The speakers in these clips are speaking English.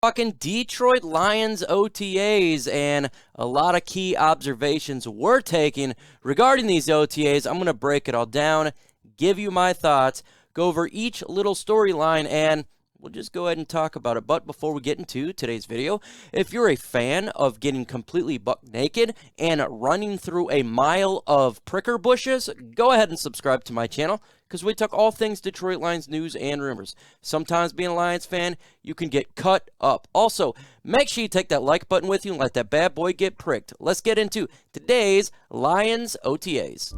Talking Detroit Lions OTAs and a lot of key observations we're taking regarding these OTAs. I'm going to break it all down, give you my thoughts, go over each little storyline, and we'll just go ahead and talk about it. But before we get into today's video, if you're a fan of getting completely buck naked and running through a mile of pricker bushes, go ahead and subscribe to my channel, because we talk all things Detroit Lions news and rumors. Sometimes being a Lions fan, you can get cut up. Also, make sure you take that like button with you and let that bad boy get pricked. Let's get into today's Lions OTAs.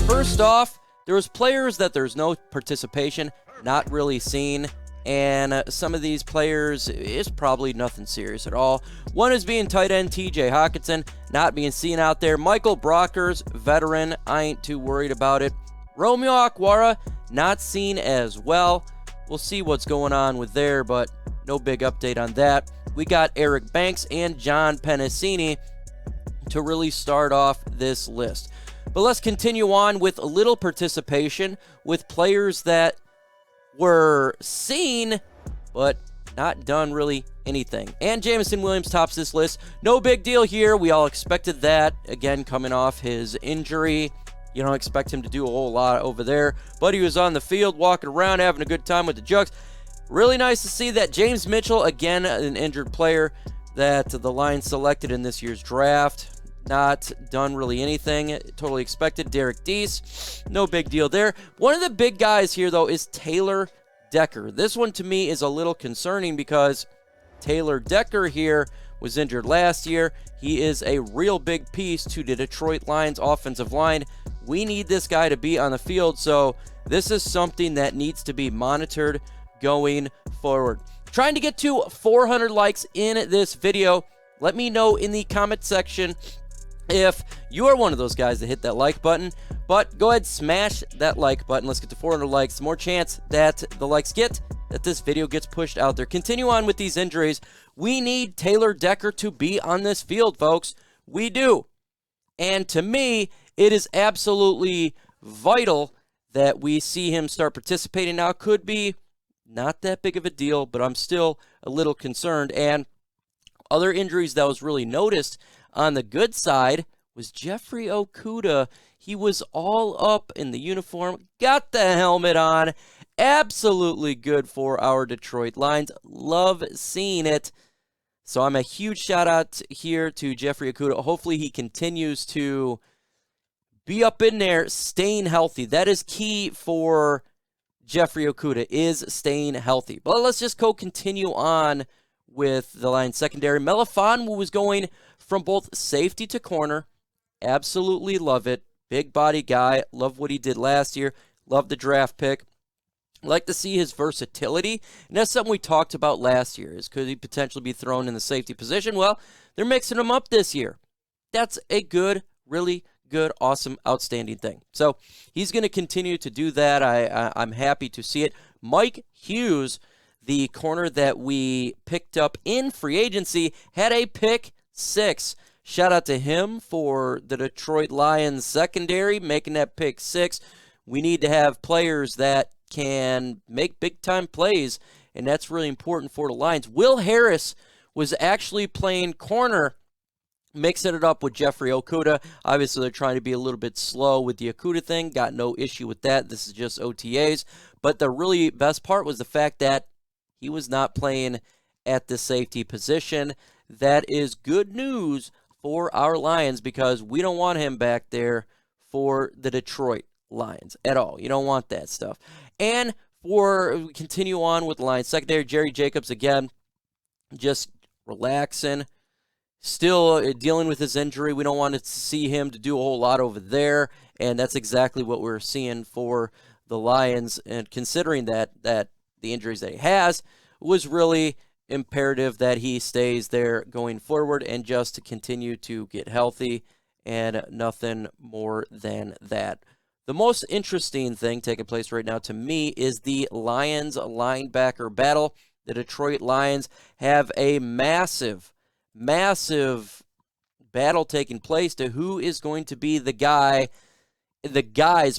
First off, there was players that there's no participation, not really seen. And some of these players is probably nothing serious at all. One is being tight end TJ Hockenson, not being seen out there. Michael Brockers, veteran, I ain't too worried about it. Romeo Okwara, not seen as well. We'll see what's going on with there, but no big update on that. We got Eric Banks and John Penisini to really start off this list. But let's continue on with a little participation with players that were seen, but not done really anything. And Jameson Williams tops this list. No big deal here. We all expected that. Again, coming off his injury. You don't expect him to do a whole lot over there. But he was on the field, walking around, having a good time with the Jugs. Really nice to see that. James Mitchell, again, an injured player that the Lions selected in this year's draft. Not done really anything. Totally expected. Derrick Deese, no big deal there. One of the big guys here, though, is Taylor Decker. This one, to me, is a little concerning because Taylor Decker here was injured last year. He is a real big piece to the Detroit Lions offensive line. We need this guy to be on the field, so this is something that needs to be monitored going forward. Trying to get to 400 likes in this video. Let me know in the comment section if you are one of those guys that hit that like button. But go ahead, smash that like button. Let's get to 400 likes. The more chance that the likes get, that this video gets pushed out there. Continue on with these injuries. We need Taylor Decker to be on this field, folks. We do. And to me, it is absolutely vital that we see him start participating. Now, it could be not that big of a deal, but I'm still a little concerned. And other injuries that was really noticed on the good side was Jeffrey Okudah. He was all up in the uniform, got the helmet on. Absolutely good for our Detroit Lions. Love seeing it. So I'm a huge shout out here to Jeffrey Okudah. Hopefully he continues to be up in there, staying healthy. That is key for Jeffrey Okudah, is staying healthy. But let's just continue on with the Lions secondary. Melifonwu was going from both safety to corner. Absolutely love it. Big body guy. Love what he did last year. Love the draft pick. Like to see his versatility. And that's something we talked about last year. Is could he potentially be thrown in the safety position? Well, they're mixing him up this year. That's a good, really good, awesome, outstanding thing. So he's going to continue to do that. I'm happy to see it. Mike Hughes, the corner that we picked up in free agency, had a pick 6. Shout out to him for the Detroit Lions secondary, making that pick 6. We need to have players that can make big-time plays, and that's really important for the Lions. Will Harris was actually playing corner, mixing it up with Jeffrey Okudah. Obviously, they're trying to be a little bit slow with the Okudah thing. Got no issue with that. This is just OTAs. But the really best part was the fact that he was not playing at the safety position. That is good news for our Lions because we don't want him back there for the Detroit Lions at all. You don't want that stuff. And we continue on with the Lions secondary, Jerry Jacobs again, just relaxing, still dealing with his injury. We don't want to see him to do a whole lot over there, and that's exactly what we're seeing for the Lions. And considering that the injuries that he has, was really imperative that he stays there going forward and just to continue to get healthy and nothing more than that. The most interesting thing taking place right now to me is the Lions linebacker battle. The Detroit Lions have a massive battle taking place to who is going to be the guys,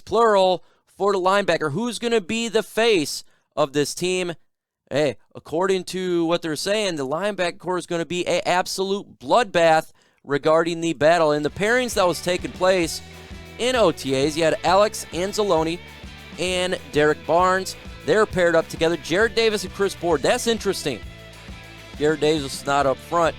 plural, for the linebacker. Who's going to be the face of this team? Hey, according to what they're saying, the linebacker core is going to be an absolute bloodbath regarding the battle. In the pairings that was taking place in OTAs, you had Alex Anzalone and Derek Barnes. They're paired up together. Jared Davis and Chris Board. That's interesting. Jared Davis was not up front.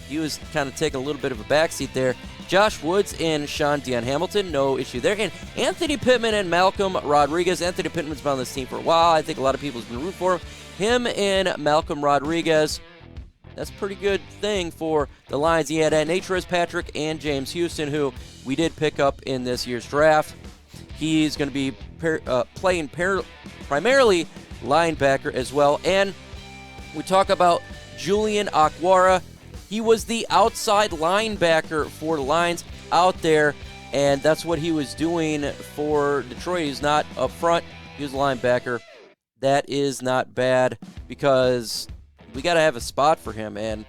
He was kind of taking a little bit of a backseat there. Josh Woods and Sean Dion Hamilton, no issue there. And Anthony Pittman and Malcolm Rodriguez. Anthony Pittman's been on this team for a while. I think a lot of people have been rooting for him. Him and Malcolm Rodriguez, that's a pretty good thing for the Lions. He had Natrez Patrick and James Houston, who we did pick up in this year's draft. He's going to be playing primarily linebacker as well. And we talk about Julian Okwara. He was the outside linebacker for the Lions out there, and that's what he was doing for Detroit. He's not up front. He was a linebacker. That is not bad because we got to have a spot for him. And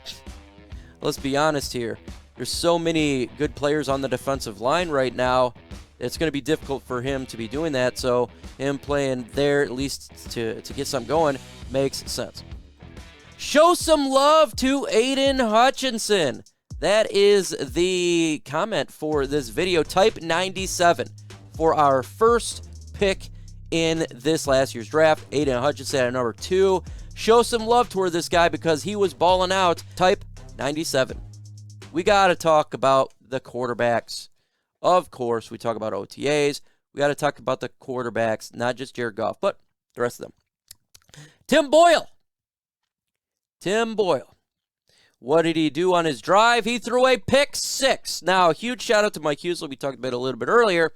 let's be honest here. There's so many good players on the defensive line right now. It's going to be difficult for him to be doing that. So him playing there, at least to get something going, makes sense. Show some love to Aidan Hutchinson. That is the comment for this video. Type 97 for our first pick in this last year's draft. Aidan Hutchinson at number 2. Show some love toward this guy because he was balling out. Type 97. We got to talk about the quarterbacks. Of course, we talk about OTAs. We got to talk about the quarterbacks, not just Jared Goff, but the rest of them. Tim Boyle. What did he do on his drive? He threw a pick 6. Now, huge shout out to Mike Hughes, we talked about it a little bit earlier.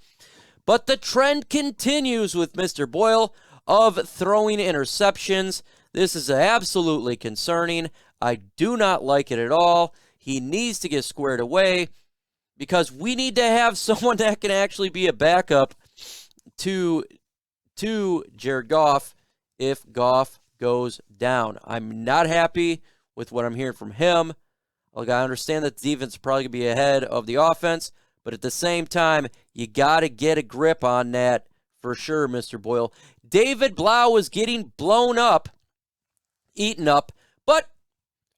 But the trend continues with Mr. Boyle of throwing interceptions. This is absolutely concerning. I do not like it at all. He needs to get squared away because we need to have someone that can actually be a backup to Jared Goff if Goff goes down. I'm not happy with what I'm hearing from him. Like, I understand that the defense is probably going to be ahead of the offense, but at the same time, you got to get a grip on that for sure, Mr. Boyle. David Blau was getting blown up, eaten up, but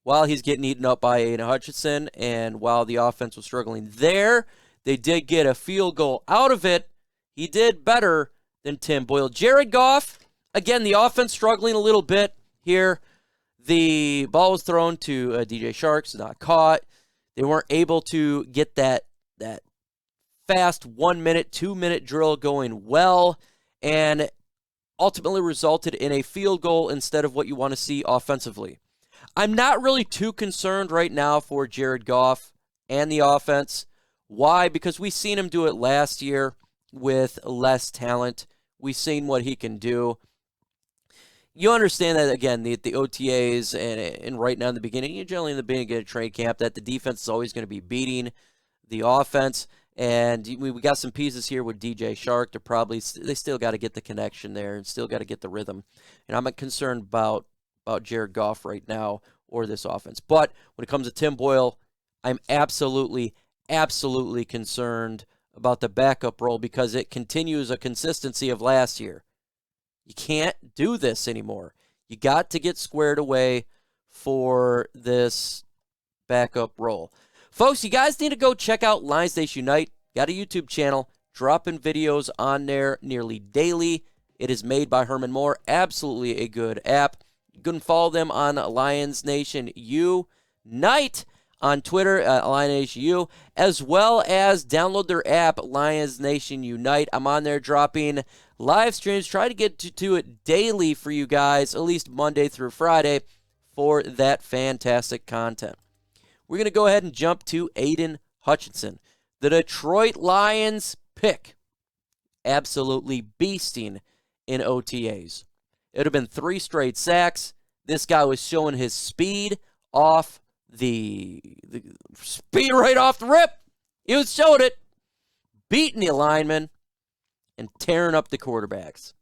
while he's getting eaten up by Aidan Hutchinson and while the offense was struggling there, they did get a field goal out of it. He did better than Tim Boyle. Jared Goff, again, the offense struggling a little bit here. The ball was thrown to DJ Sharks, not caught. They weren't able to get that fast 1 minute, 2 minute drill going well, and ultimately resulted in a field goal instead of what you want to see offensively. I'm not really too concerned right now for Jared Goff and the offense. Why? Because we've seen him do it last year with less talent. We've seen what he can do. You understand that, again, the OTAs and right now in the beginning, generally in the beginning of trade camp, that the defense is always going to be beating the offense. And we got some pieces here with DJ Shark. They still got to get the connection there and still got to get the rhythm. And I'm not concerned about Jared Goff right now or this offense. But when it comes to Tim Boyle, I'm absolutely concerned about the backup role because it continues a consistency of last year. You can't do this anymore. You got to get squared away for this backup role. Folks, you guys need to go check out Lions Nation Unite. Got a YouTube channel, dropping videos on there nearly daily. It is made by Herman Moore. Absolutely a good app. You can follow them on Lions Nation Unite on Twitter, Lions Nation U, as well as download their app, Lions Nation Unite. I'm on there dropping live streams. Try to get to it daily for you guys, at least Monday through Friday, for that fantastic content. We're going to go ahead and jump to Aidan Hutchinson, the Detroit Lions pick. Absolutely beasting in OTAs. It would have been 3 straight sacks. This guy was showing his speed off the speed right off the rip. He was showing it, beating the linemen and tearing up the quarterbacks.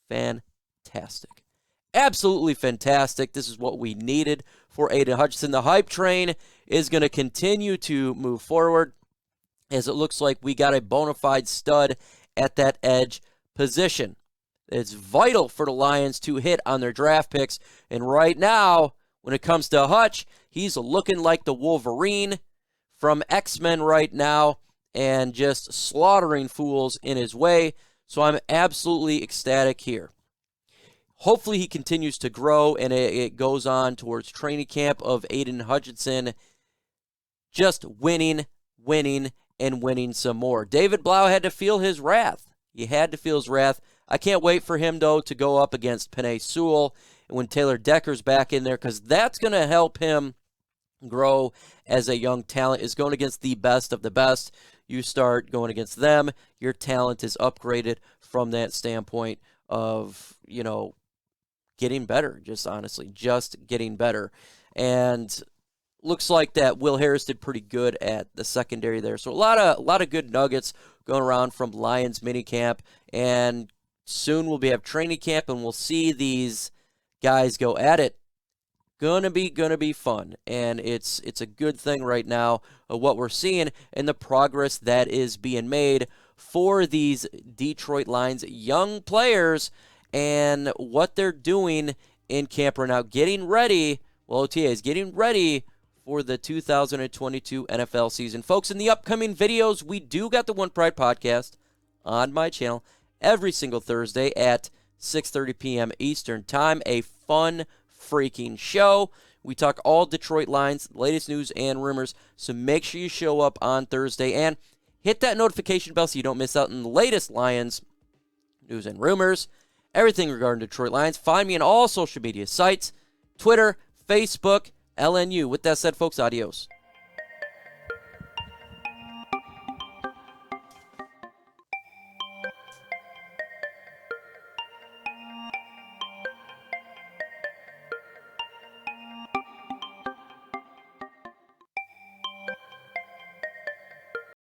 Fantastic. Absolutely fantastic. This is what we needed for Aidan Hutchinson. The hype train is going to continue to move forward, as it looks like we got a bona fide stud at that edge position. It's vital for the Lions to hit on their draft picks. And right now, when it comes to Hutch, he's looking like the Wolverine from X-Men right now and just slaughtering fools in his way. So I'm absolutely ecstatic here. Hopefully he continues to grow and it goes on towards training camp of Aidan Hutchinson just winning, and winning some more. David Blau had to feel his wrath. He had to feel his wrath. I can't wait for him, though, to go up against Penisini and when Taylor Decker's back in there, because that's going to help him grow as a young talent. Is going against the best of the best. You start going against them, your talent is upgraded from that standpoint of, getting better, just honestly, just getting better. And looks like that Will Harris did pretty good at the secondary there. So a lot of good nuggets going around from Lions minicamp, and soon we'll have training camp and we'll see these guys go at it. Gonna be fun, and it's a good thing right now of what we're seeing and the progress that is being made for these Detroit Lions young players and what they're doing in camp right now, getting ready. Well, OTA is getting ready for the 2022 NFL season. Folks, in the upcoming videos, we do got the One Pride podcast on my channel every single Thursday at 6:30 p.m. Eastern Time. A fun freaking show. We talk all Detroit Lions, latest news and rumors, so make sure you show up on Thursday and hit that notification bell so you don't miss out on the latest Lions news and rumors, everything regarding Detroit Lions. Find me on all social media sites, Twitter, Facebook, LNU. With that said, folks, adios.